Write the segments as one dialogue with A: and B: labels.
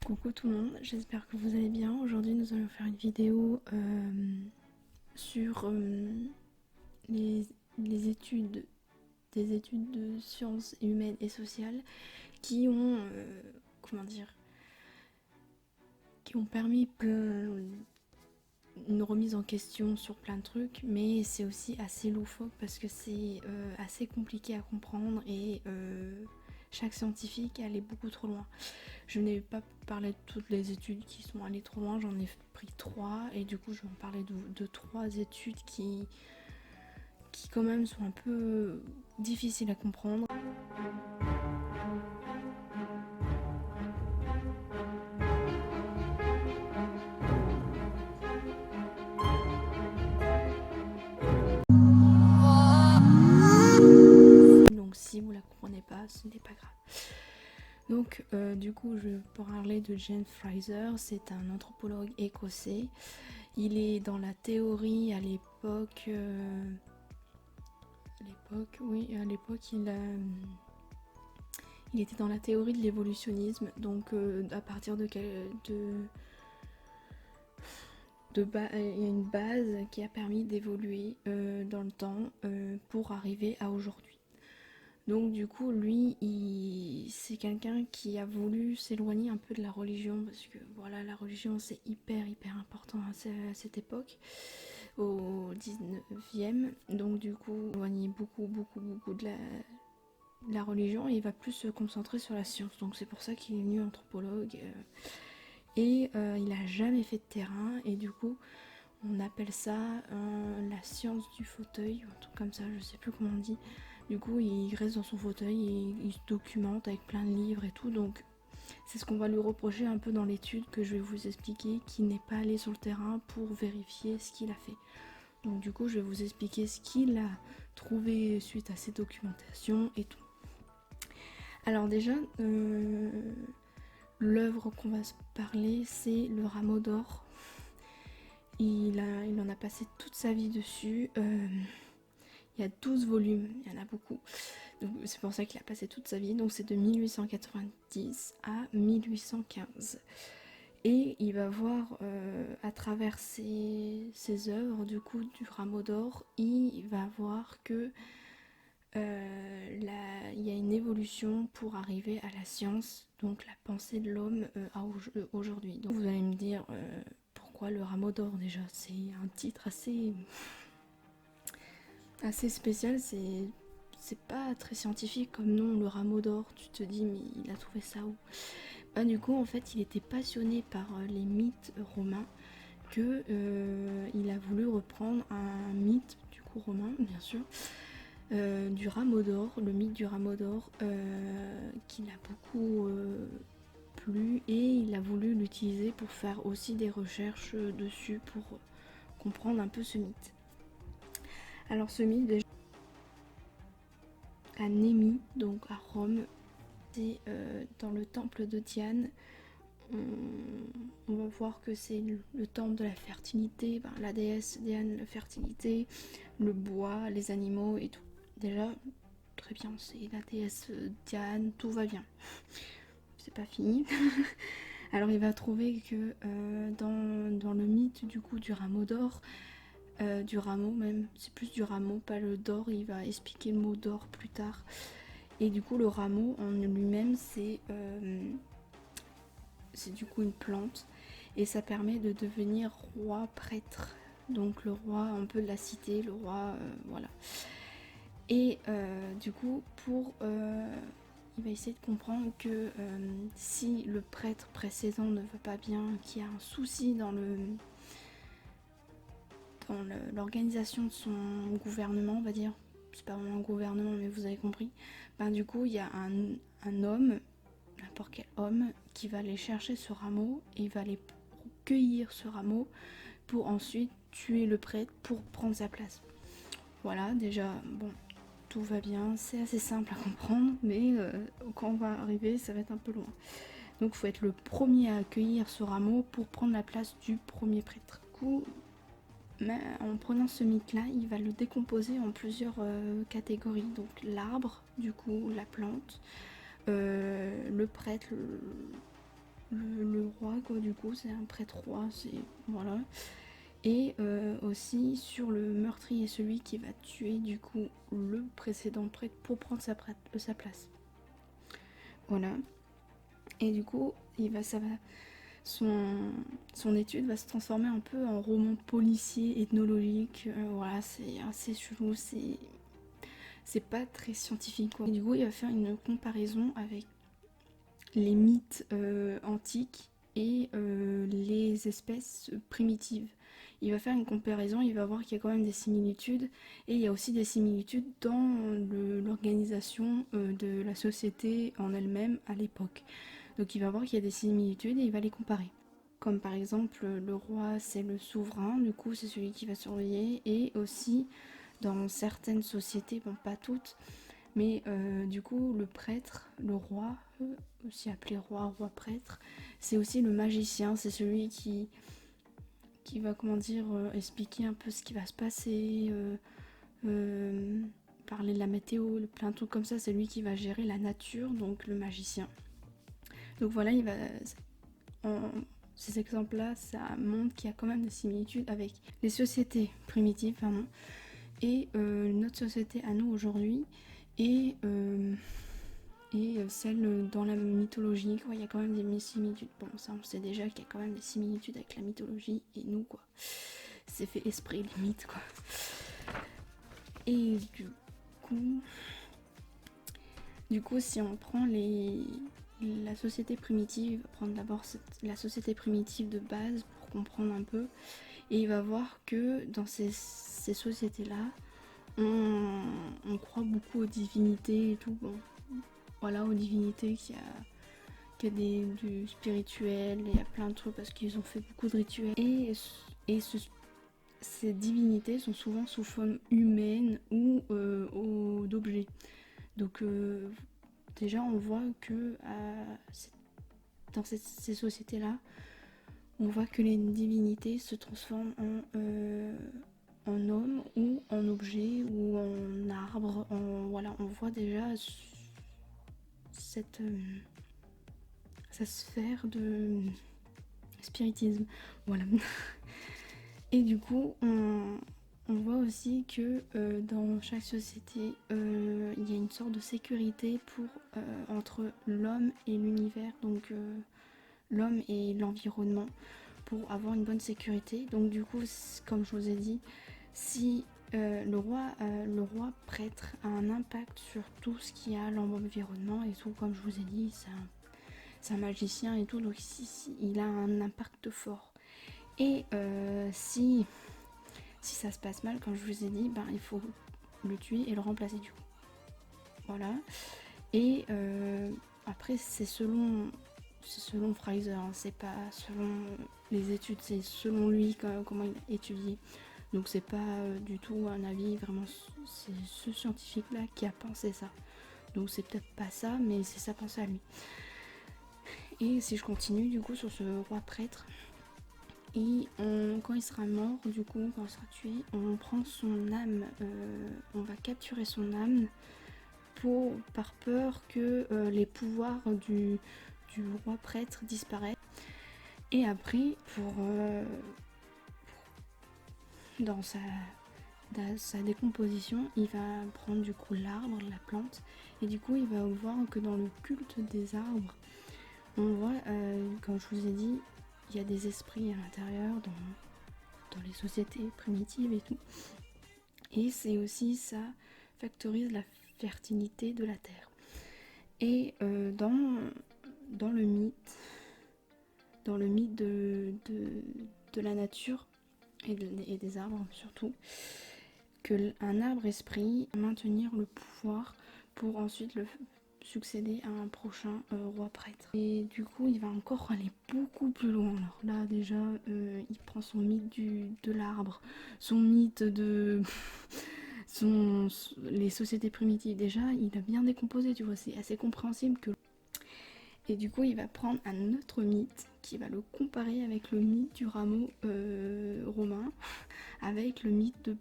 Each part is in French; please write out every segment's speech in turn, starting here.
A: Coucou tout le monde, j'espère que vous allez bien. Aujourd'hui nous allons faire une vidéo sur les, les études, des études de sciences humaines et sociales qui ont, comment dire, qui ont permis une remise en question sur plein de trucs, mais c'est aussi assez loufoque parce que c'est assez compliqué à comprendre et chaque scientifique est allé beaucoup trop loin. Je n'ai pas parlé de toutes les études qui sont allées trop loin, j'en ai pris 3 et du coup je vais en parler de 3 études qui quand même sont un peu difficiles à comprendre. Donc si vous la comprenez pas, ce n'est pas grave. Donc du coup je vais parler de James Fraser, c'est un anthropologue écossais. Il est dans la théorie à l'époque, à l'époque il était dans la théorie de l'évolutionnisme, donc à partir il y a une base qui a permis d'évoluer dans le temps pour arriver à aujourd'hui. Donc du coup, lui, c'est quelqu'un qui a voulu s'éloigner un peu de la religion, parce que voilà, la religion c'est hyper important à cette époque, au 19e. Donc du coup, éloigner beaucoup de la religion et il va plus se concentrer sur la science. Donc c'est pour ça qu'il est devenu anthropologue. Il a jamais fait de terrain et du coup, on appelle ça la science du fauteuil, un truc comme ça, je sais plus comment on dit. Du coup, il reste dans son fauteuil et il se documente avec plein de livres et tout. Donc, c'est ce qu'on va lui reprocher un peu dans l'étude que je vais vous expliquer, qui n'est pas allé sur le terrain pour vérifier ce qu'il a fait. Donc, du coup, je vais vous expliquer ce qu'il a trouvé suite à ces documentations et tout. Alors, déjà, l'œuvre qu'on va se parler, c'est Le Rameau d'Or. Il en a passé toute sa vie dessus. Il y a 12 volumes, il y en a beaucoup. C'est pour ça qu'il a passé toute sa vie. Donc c'est de 1890 à 1815. Et il va voir à travers ses œuvres, du coup, du Rameau d'Or, il va voir que il y a une évolution pour arriver à la science, donc la pensée de l'homme aujourd'hui. Donc vous allez me dire pourquoi le Rameau d'Or déjà? C'est un titre assez spécial, c'est pas très scientifique comme nom, le Rameau d'Or. Tu te dis mais il a trouvé ça où? Bah, du coup en fait il était passionné par les mythes romains, que il a voulu reprendre un mythe du coup romain bien sûr, du Rameau d'Or, le mythe du Rameau d'Or, qui l'a beaucoup plu et il a voulu l'utiliser pour faire aussi des recherches dessus pour comprendre un peu ce mythe. Alors ce mythe déjà à Némi, donc à Rome, c'est dans le temple de Diane. On va voir que c'est le temple de la fertilité, la déesse Diane, la fertilité, le bois, les animaux et tout. Déjà, très bien, c'est la déesse Diane, tout va bien. C'est pas fini. Alors il va trouver que dans le mythe du coup du rameau d'or, du rameau même, c'est plus du rameau, pas le d'or, il va expliquer le mot d'or plus tard. Et du coup le rameau en lui-même c'est du coup une plante et ça permet de devenir roi prêtre, donc le roi un peu de la cité, le roi voilà. Et du coup il va essayer de comprendre que si le prêtre précédent ne va pas bien, qu'il y a un souci dans l'organisation de son gouvernement, on va dire, c'est pas vraiment un gouvernement mais vous avez compris, ben du coup il y a un homme, n'importe quel homme, qui va aller chercher ce rameau et il va aller cueillir ce rameau pour ensuite tuer le prêtre pour prendre sa place. Voilà, déjà, bon, tout va bien, c'est assez simple à comprendre, mais quand on va arriver, ça va être un peu loin. Donc il faut être le premier à cueillir ce rameau pour prendre la place du premier prêtre. Du coup, mais en prenant ce mythe-là, il va le décomposer en plusieurs catégories. Donc l'arbre, du coup, la plante, le prêtre, quoi, du coup, c'est un prêtre roi, c'est... Voilà. Et aussi sur le meurtrier, celui qui va tuer, du coup, le précédent prêtre pour prendre sa place. Voilà. Et du coup, son étude va se transformer un peu en roman policier, ethnologique. Voilà, c'est assez chelou, c'est pas très scientifique, quoi. Et du coup, il va faire une comparaison avec les mythes antiques et les espèces primitives. Il va faire une comparaison, il va voir qu'il y a quand même des similitudes, et il y a aussi des similitudes dans l'organisation de la société en elle-même à l'époque. Donc il va voir qu'il y a des similitudes et il va les comparer. Comme par exemple le roi c'est le souverain, du coup c'est celui qui va surveiller, et aussi dans certaines sociétés, bon pas toutes, mais du coup le prêtre, le roi, aussi appelé roi, roi-prêtre, c'est aussi le magicien, c'est celui qui va comment dire expliquer un peu ce qui va se passer, parler de la météo, plein de trucs comme ça, c'est lui qui va gérer la nature, donc le magicien. Donc voilà, ces exemples-là, ça montre qu'il y a quand même des similitudes avec les sociétés primitives, pardon, et notre société à nous aujourd'hui, et celle dans la mythologie, quoi. Il y a quand même des similitudes. Bon, ça on sait déjà qu'il y a quand même des similitudes avec la mythologie et nous, quoi. C'est fait esprit limite, quoi. Et du coup, si on prend la société primitive, il va prendre d'abord la société primitive de base pour comprendre un peu, et il va voir que dans ces sociétés-là, on croit beaucoup aux divinités et tout. Bon, voilà, aux divinités qu'il y a du spirituel, il y a plein de trucs parce qu'ils ont fait beaucoup de rituels. Et ces divinités sont souvent sous forme humaine ou d'objets. Donc déjà on voit que dans ces sociétés-là, on voit que les divinités se transforment en hommes ou en objets ou en arbres. Voilà, on voit déjà cette sphère de spiritisme. Voilà. Et du coup, on voit aussi que dans chaque société, il y a une sorte de sécurité entre l'homme et l'univers, donc l'homme et l'environnement, pour avoir une bonne sécurité. Donc du coup, comme je vous ai dit, si le roi prêtre a un impact sur tout ce qui a l'environnement et tout, comme je vous ai dit, c'est un magicien et tout, donc il a un impact fort. Et si ça se passe mal, comme je vous ai dit, ben, il faut le tuer et le remplacer du coup. Voilà. Et après, c'est selon Fraser, hein, c'est pas selon les études, c'est selon lui comment il a étudié. Donc c'est pas du tout un avis, vraiment, c'est ce scientifique-là qui a pensé ça. Donc c'est peut-être pas ça, mais c'est sa pensée à lui. Et si je continue du coup sur ce roi prêtre, et quand il sera mort, du coup, quand il sera tué, on prend son âme, on va capturer son âme par peur que les pouvoirs du roi prêtre disparaissent. Et après, dans sa décomposition, il va prendre du coup l'arbre, la plante, et du coup il va voir que dans le culte des arbres, on voit, comme je vous ai dit, il y a des esprits à l'intérieur dans les sociétés primitives et tout. Et c'est aussi, ça factorise la fertilité de la terre. Et dans le mythe de la nature et des arbres surtout, que un arbre esprit maintenir le pouvoir pour ensuite le succéder à un prochain roi prêtre. Et du coup, il va encore aller beaucoup plus loin. Alors là, déjà, il prend son mythe de l'arbre, son mythe de les sociétés primitives. Déjà, il a bien décomposé, tu vois, c'est assez compréhensible que... Et du coup, il va prendre un autre mythe qui va le comparer avec le mythe du rameau romain, avec le mythe de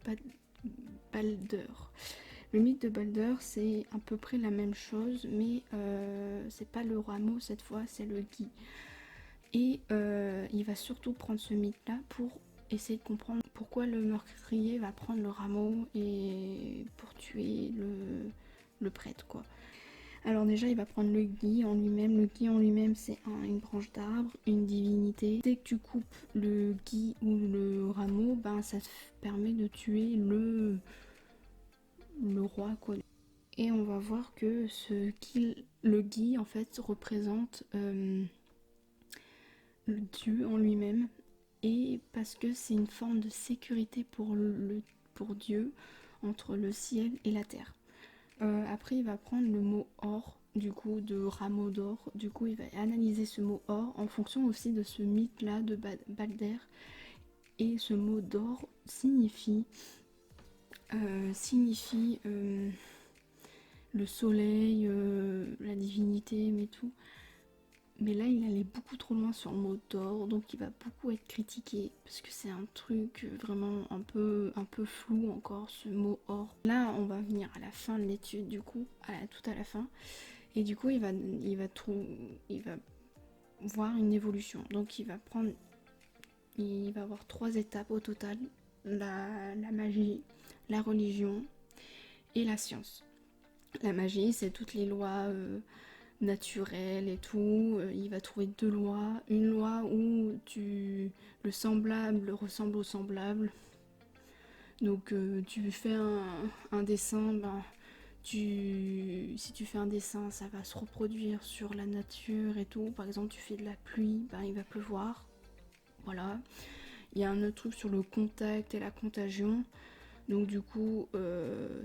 A: Balder. Le mythe de Balder, c'est à peu près la même chose, mais c'est pas le rameau cette fois, c'est le gui. Et il va surtout prendre ce mythe-là pour essayer de comprendre pourquoi le meurtrier va prendre le rameau et pour tuer le prêtre, quoi. Alors déjà, il va prendre le gui en lui-même. Le gui en lui-même, c'est une branche d'arbre, une divinité. Dès que tu coupes le gui ou le rameau, ben ça te permet de tuer le roi, quoi. Et on va voir que le gui, en fait, représente le dieu en lui-même. Et parce que c'est une forme de sécurité pour Dieu entre le ciel et la terre. Après, il va prendre le mot or, du coup, de rameau d'or. Du coup, il va analyser ce mot or en fonction aussi de ce mythe-là de Balder. Et ce mot d'or signifie le soleil, la divinité, mais tout. Mais là, il allait beaucoup trop loin sur le mot d'or, donc il va beaucoup être critiqué parce que c'est un truc vraiment un peu flou encore, ce mot or. Là, on va venir à la fin de l'étude, du coup, tout à la fin, et du coup, il va voir une évolution. Donc, il va avoir 3 étapes au total, la magie, la religion et la science. La magie, c'est toutes les lois naturel et tout. Il va trouver 2 lois. Une loi où le semblable ressemble au semblable. Donc tu fais un dessin, ben, si tu fais un dessin, ça va se reproduire sur la nature et tout. Par exemple, tu fais de la pluie, ben, il va pleuvoir. Voilà. Il y a un autre truc sur le contact et la contagion. Donc du coup,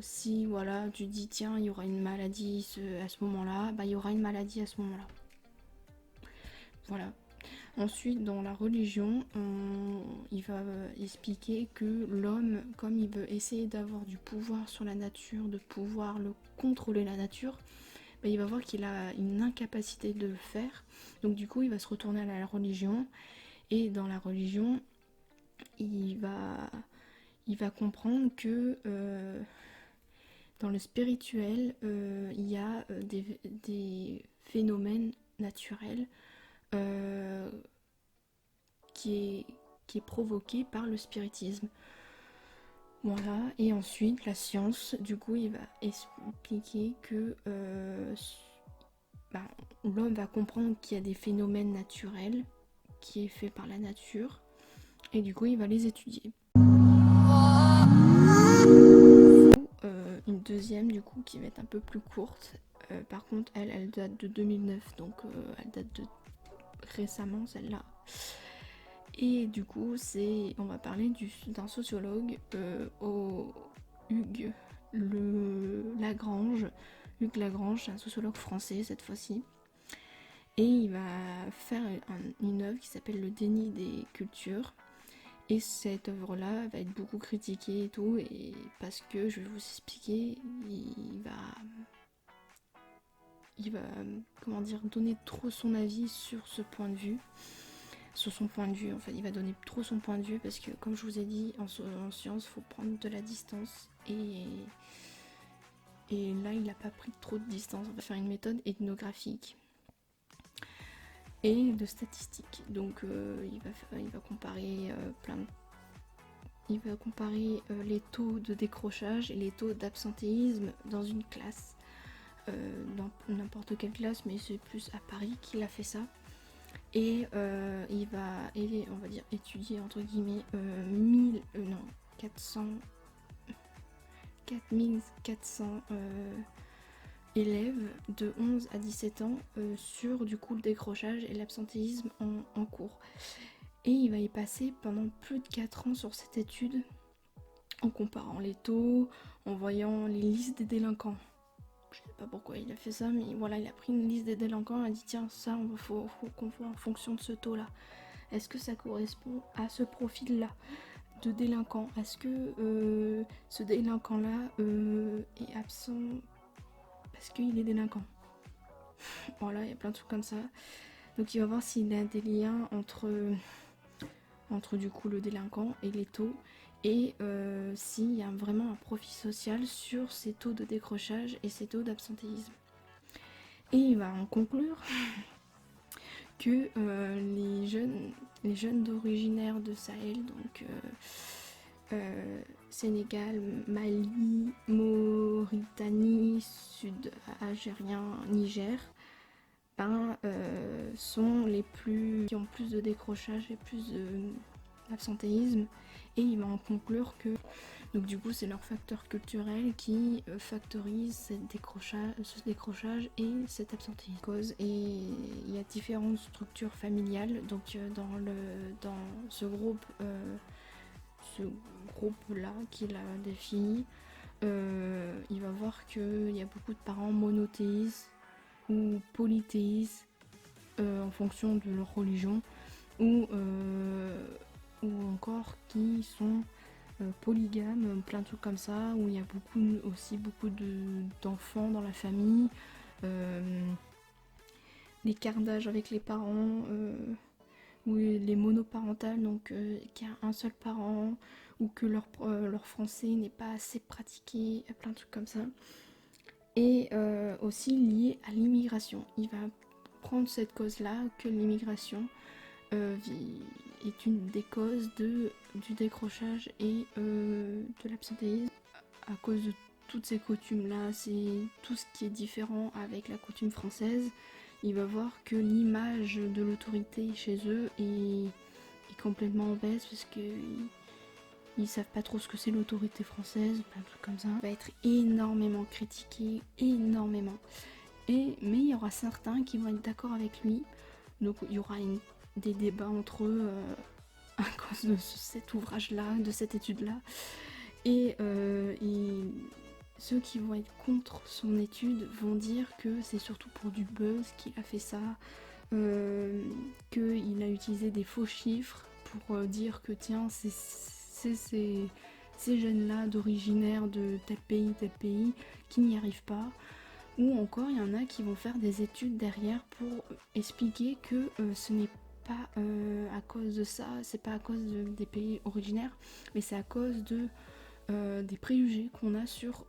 A: si voilà, tu dis tiens, il y aura une maladie à ce moment-là, bah, il y aura une maladie à ce moment-là. Voilà. Ensuite, dans la religion, il va expliquer que l'homme, comme il veut essayer d'avoir du pouvoir sur la nature, de pouvoir contrôler la nature, bah, il va voir qu'il a une incapacité de le faire. Donc du coup, il va se retourner à la religion. Et dans la religion, il va comprendre que dans le spirituel, il y a des phénomènes naturels euh, qui est provoqué par le spiritisme. Voilà, et ensuite la science, du coup, il va expliquer que l'homme va comprendre qu'il y a des phénomènes naturels qui est fait par la nature, et du coup, il va les étudier. Une deuxième, du coup, qui va être un peu plus courte. Par contre, elle date de 2009, donc elle date de récemment, celle-là. Et du coup, on va parler d'un sociologue, Hugues Lagrange. Hugues Lagrange, c'est un sociologue français cette fois-ci. Et il va faire une œuvre qui s'appelle Le déni des cultures. Et cette œuvre-là va être beaucoup critiquée et tout, et parce que, je vais vous expliquer, il va comment dire, donner trop son avis sur ce point de vue. Sur son point de vue, en fait, il va donner trop son point de vue parce que, comme je vous ai dit, en science, il faut prendre de la distance. Et là, il n'a pas pris trop de distance. On va faire une méthode ethnographique et de statistiques. Donc, il va comparer il va comparer les taux de décrochage et les taux d'absentéisme dans une classe. Dans n'importe quelle classe, mais c'est plus à Paris qu'il a fait ça. Et il va, on va dire, étudier entre guillemets 4400 élèves de 11 à 17 ans sur du coup le décrochage et l'absentéisme en cours. Et il va y passer pendant plus de 4 ans sur cette étude en comparant les taux, en voyant les listes des délinquants. Je sais pas pourquoi il a fait ça, mais voilà, il a pris une liste des délinquants et a dit tiens, ça, faut qu'on voit en fonction de ce taux-là. Est-ce que ça correspond à ce profil-là de délinquant? Est-ce que ce délinquant-là est absent parce qu'il est délinquant? Voilà, il y a plein de trucs comme ça. Donc il va voir s'il y a des liens entre du coup le délinquant et les taux, et s'il y a vraiment un profil social sur ces taux de décrochage et ces taux d'absentéisme. Et il va en conclure que les jeunes originaires de Sahel, donc Sénégal, Mali, Mauritanie, Sud Algérien, Niger, sont les plus qui ont plus de décrochage et plus d'absentéisme, et il va en conclure que donc du coup c'est leur facteur culturel qui factorise ce décrochage et cet absentéisme. Et il y a différentes structures familiales, donc dans ce groupe là qu'il a défini, il va voir qu'il y a beaucoup de parents monothéistes ou polythéistes en fonction de leur religion, ou encore qui sont polygames, plein de trucs comme ça, où il y a beaucoup d'enfants dans la famille, l'écart d'âge avec les parents, ou les monoparentales, donc qu'il y a un seul parent, ou que leur français n'est pas assez pratiqué, plein de trucs comme ça. Et aussi lié à l'immigration. Il va prendre cette cause-là, que l'immigration est une des causes du décrochage et de l'absentéisme. À cause de toutes ces coutumes-là, c'est tout ce qui est différent avec la coutume française. Il va voir que l'image de l'autorité chez eux est complètement en baisse, parce qu'ils savent pas trop ce que c'est l'autorité française, plein de trucs comme ça. Il va être énormément critiqué, énormément. Mais il y aura certains qui vont être d'accord avec lui, donc il y aura des débats entre eux à cause de cet ouvrage-là, de cette étude-là. Et ceux qui vont être contre son étude vont dire que c'est surtout pour du buzz qu'il a fait ça, qu'il a utilisé des faux chiffres pour dire que tiens, c'est ces jeunes-là d'originaire de tel pays qui n'y arrivent pas. Ou encore il y en a qui vont faire des études derrière pour expliquer que ce n'est pas à cause de ça, c'est pas à cause des pays originaires, mais c'est à cause des préjugés qu'on a sur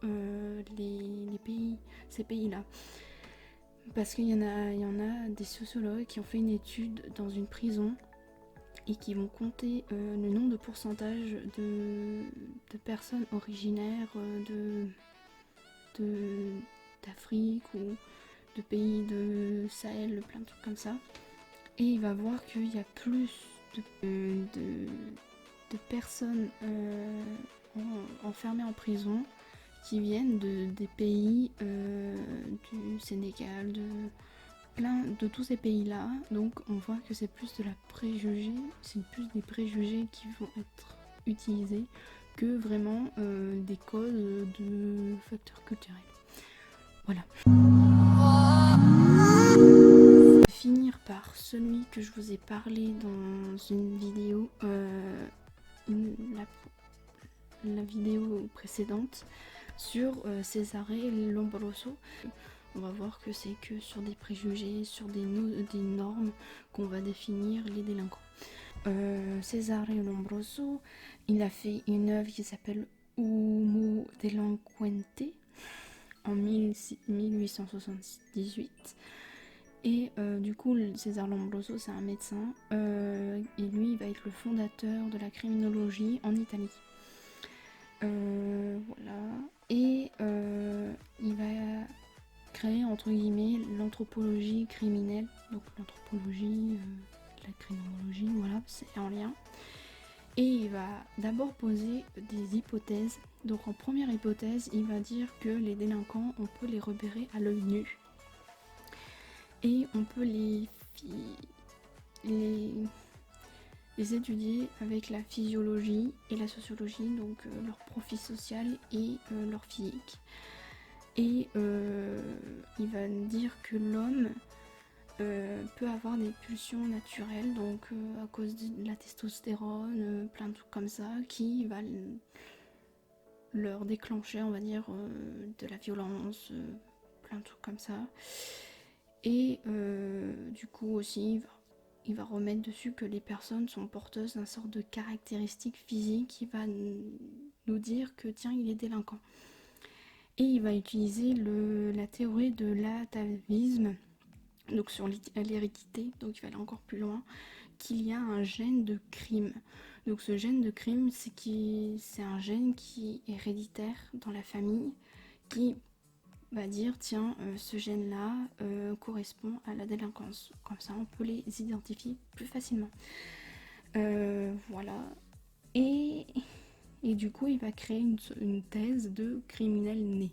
A: ces pays-là. Parce qu'il y en a des sociologues qui ont fait une étude dans une prison et qui vont compter le nombre de pourcentage de personnes originaires d'Afrique ou de pays de Sahel, plein de trucs comme ça. Et il va voir qu'il y a plus de personnes enfermées en prison qui viennent des pays du Sénégal, de tous ces pays-là. Donc on voit que c'est plus c'est plus des préjugés qui vont être utilisés que vraiment des causes de facteurs culturels. Voilà. Finir par celui que je vous ai parlé dans une vidéo, la vidéo précédente sur Cesare Lombroso. On va voir que c'est que sur des préjugés, sur des normes qu'on va définir les délinquants. Cesare Lombroso, il a fait une œuvre qui s'appelle Homo Delinquente en 1878. Et du coup, Cesare Lombroso, c'est un médecin, et lui, il va être le fondateur de la criminologie en Italie. Voilà. Et il va créer, entre guillemets, l'anthropologie criminelle. Donc l'anthropologie, la criminologie, voilà, c'est en lien. Et il va d'abord poser des hypothèses. Donc en première hypothèse, il va dire que les délinquants, on peut les repérer à l'œil nu. Et on peut les étudier avec la physiologie et la sociologie, donc leur profil social et leur physique. Et il va dire que l'homme peut avoir des pulsions naturelles, donc à cause de la testostérone, plein de trucs comme ça, qui va leur déclencher, on va dire, de la violence, plein de trucs comme ça. Et du coup aussi, il va remettre dessus que les personnes sont porteuses d'un sort de caractéristiques physiques qui va nous dire que tiens, il est délinquant. Et il va utiliser la théorie de l'atavisme donc sur l'hérédité, donc il va aller encore plus loin, qu'il y a un gène de crime. Donc ce gène de crime, c'est un gène qui est héréditaire dans la famille, qui va dire tiens, ce gène-là correspond à la délinquance. Comme ça, on peut les identifier plus facilement. Voilà. Et, et du coup, il va créer une thèse de criminel né.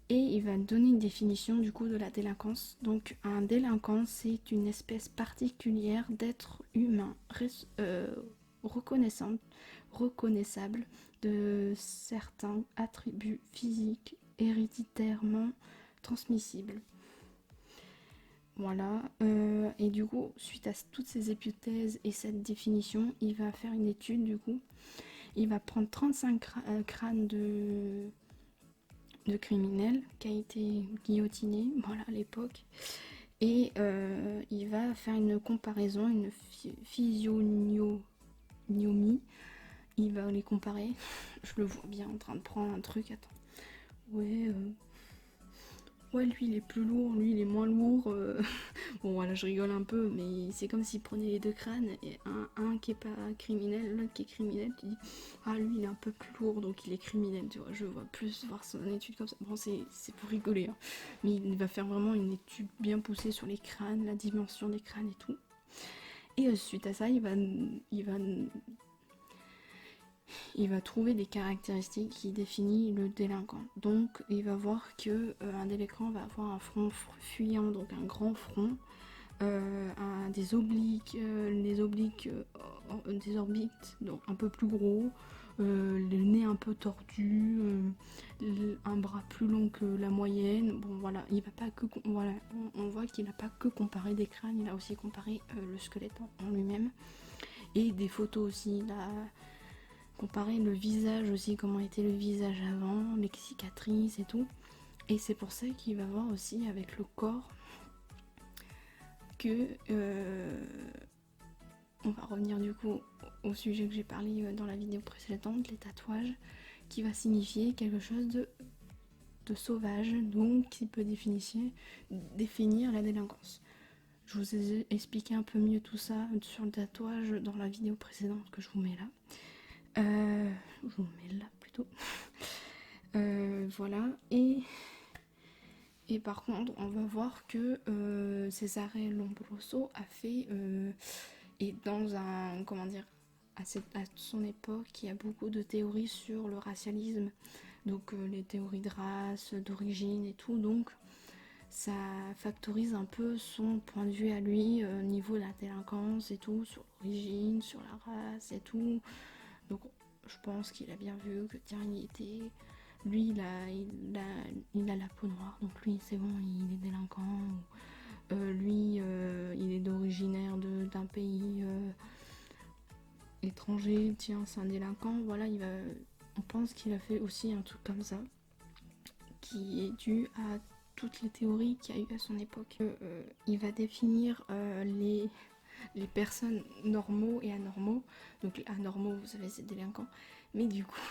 A: Et il va donner une définition du coup de la délinquance. Donc un délinquant, c'est une espèce particulière d'être humain reconnaissable de certains attributs physiques héréditairement transmissibles. Voilà, et du coup, suite à toutes ces hypothèses et cette définition, il va faire une étude du coup. Il va prendre 35 crânes de criminels qui a été guillotiné, voilà, à l'époque. Et il va faire une comparaison, une physiognomie. Il va les comparer. Je le vois bien en train de prendre un truc. Attends. Ouais, lui il est plus lourd, lui il est moins lourd. Bon, voilà, je rigole un peu, mais c'est comme s'il prenait les deux crânes et un qui est pas criminel, l'autre qui est criminel. Tu dis, ah, lui il est un peu plus lourd donc il est criminel, tu vois. Je vois plus voir son étude comme ça. Bon, c'est pour rigoler, hein. Mais il va faire vraiment une étude bien poussée sur les crânes, la dimension des crânes et tout. Et suite à ça, il va trouver des caractéristiques qui définissent le délinquant. Donc il va voir que un délinquant va avoir un front fuyant, donc un grand front, des obliques, des orbites, donc un peu plus gros, le nez un peu tordu, un bras plus long que la moyenne. Bon voilà, il va pas que voilà, on voit qu'il n'a pas que comparé des crânes, il a aussi comparé le squelette en lui-même et des photos aussi. Là, comparer le visage aussi, comment était le visage avant, les cicatrices et tout. Et c'est pour ça qu'il va voir aussi avec le corps que on va revenir du coup au sujet que j'ai parlé dans la vidéo précédente, les tatouages, qui va signifier quelque chose de sauvage, donc qui peut définir la délinquance. Je vous ai expliqué un peu mieux tout ça sur le tatouage dans la vidéo précédente que je vous mets là. Je vous mets là plutôt. Voilà. Et par contre, on va voir que Cesare Lombroso a fait et dans un comment dire à son époque, il y a beaucoup de théories sur le racialisme, donc les théories de race, d'origine et tout, donc ça factorise un peu son point de vue à lui au niveau de la délinquance et tout, sur l'origine, sur la race et tout. Donc je pense qu'il a bien vu que tiens, lui il a la peau noire, donc lui c'est bon, il est délinquant. Lui il est d'un pays étranger, tiens c'est un délinquant. Voilà, on pense qu'il a fait aussi un truc comme ça, qui est dû à toutes les théories qu'il y a eu à son époque. Il va définir les personnes normaux et anormaux. Donc les anormaux, vous savez, c'est délinquants. Mais du coup,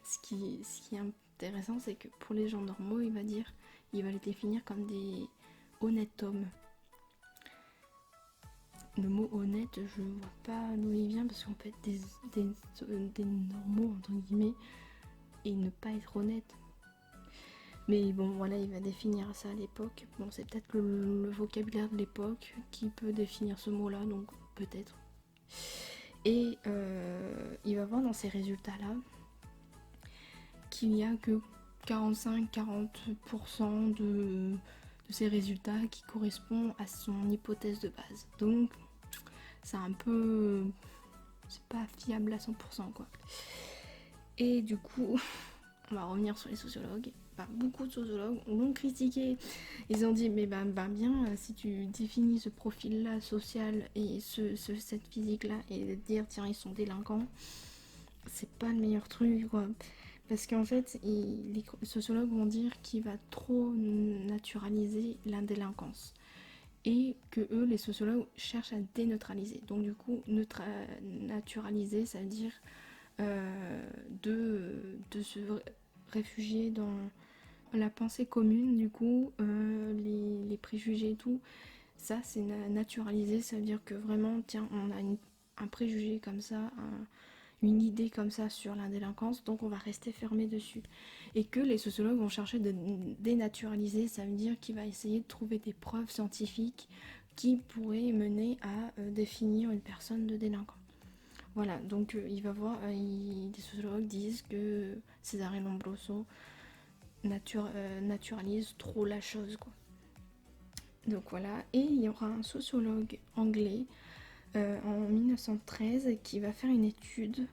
A: ce qui est intéressant, c'est que pour les gens normaux, il va les définir comme des honnêtes hommes. Le mot honnête, je vois pas d'où il vient parce qu'on peut être des normaux, entre guillemets, et ne pas être honnête. Mais bon, voilà, il va définir ça à l'époque. Bon, c'est peut-être le vocabulaire de l'époque qui peut définir ce mot-là, donc peut-être. Et il va voir dans ces résultats-là qu'il n'y a que 45-40% de ces résultats qui correspondent à son hypothèse de base. Donc, c'est un peu... c'est pas fiable à 100%, quoi. Et du coup, on va revenir sur les sociologues. Beaucoup de sociologues l'ont critiqué. Ils ont dit, mais bien, si tu définis ce profil-là social et cette physique-là, et dire, tiens, ils sont délinquants, c'est pas le meilleur truc, quoi. Parce qu'en fait, les sociologues vont dire qu'il va trop naturaliser la délinquance. Et que eux, les sociologues, cherchent à déneutraliser. Donc du coup, naturaliser, ça veut dire de se réfugier la pensée commune, du coup, les préjugés et tout, ça c'est naturalisé, ça veut dire que vraiment, tiens, on a un préjugé comme ça, une idée comme ça sur la délinquance, donc on va rester fermé dessus. Et que les sociologues vont chercher de dénaturaliser, ça veut dire qu'il va essayer de trouver des preuves scientifiques qui pourraient mener à définir une personne de délinquant. Voilà, donc il va voir, des sociologues disent que Cesare Lombroso naturalise trop la chose, quoi. Donc voilà, et il y aura un sociologue anglais en 1913 qui va faire une étude.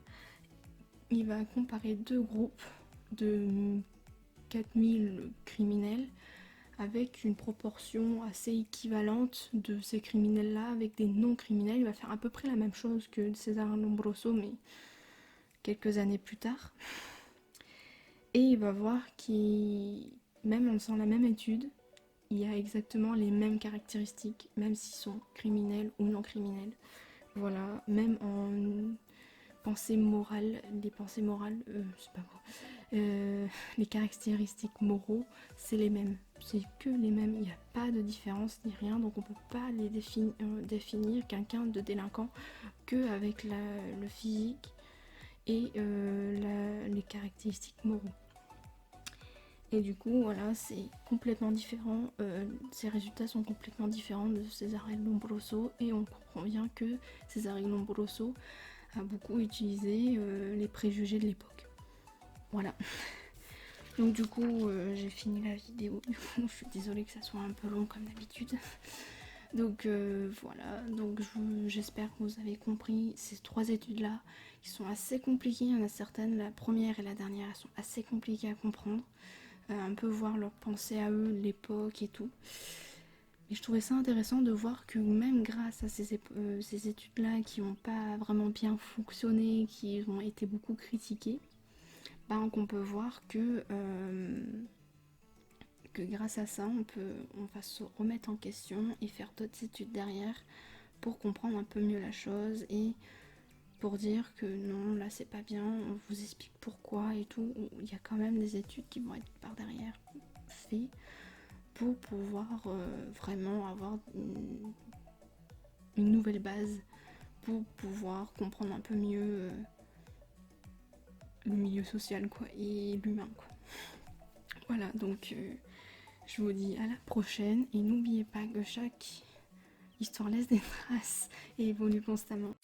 A: Il va comparer deux groupes de 4000 criminels avec une proportion assez équivalente de ces criminels-là avec des non-criminels. Il va faire à peu près la même chose que Cesare Lombroso, mais quelques années plus tard. Et il va voir qu'il, même en faisant la même étude, il y a exactement les mêmes caractéristiques, même s'ils sont criminels ou non criminels. Voilà, même en pensée morale, les pensées morales, c'est pas bon. Les caractéristiques moraux, c'est les mêmes. C'est que les mêmes, il n'y a pas de différence ni rien, donc on peut pas les définir quelqu'un de délinquant qu'avec le physique et les caractéristiques moraux. Et du coup, voilà, c'est complètement différent. Ces résultats sont complètement différents de Cesare Lombroso et on comprend bien que Cesare Lombroso a beaucoup utilisé les préjugés de l'époque. Voilà. Donc du coup, j'ai fini la vidéo. Du coup, je suis désolée que ça soit un peu long comme d'habitude. Donc voilà, donc j'espère que vous avez compris ces trois études-là qui sont assez compliquées. Il y en a certaines, la première et la dernière, elles sont assez compliquées à comprendre. Un peu voir leur pensée à eux, l'époque et tout. Et je trouvais ça intéressant de voir que même grâce à ces études-là qui n'ont pas vraiment bien fonctionné, qui ont été beaucoup critiquées, ben, qu'on peut voir que grâce à ça, on va se remettre en question et faire d'autres études derrière pour comprendre un peu mieux la chose et pour dire que non, là c'est pas bien, on vous explique pourquoi et tout. Il y a quand même des études qui vont être par derrière faites pour pouvoir vraiment avoir une nouvelle base pour pouvoir comprendre un peu mieux le milieu social quoi et l'humain quoi. Voilà, donc je vous dis à la prochaine et n'oubliez pas que chaque histoire laisse des traces et évolue constamment.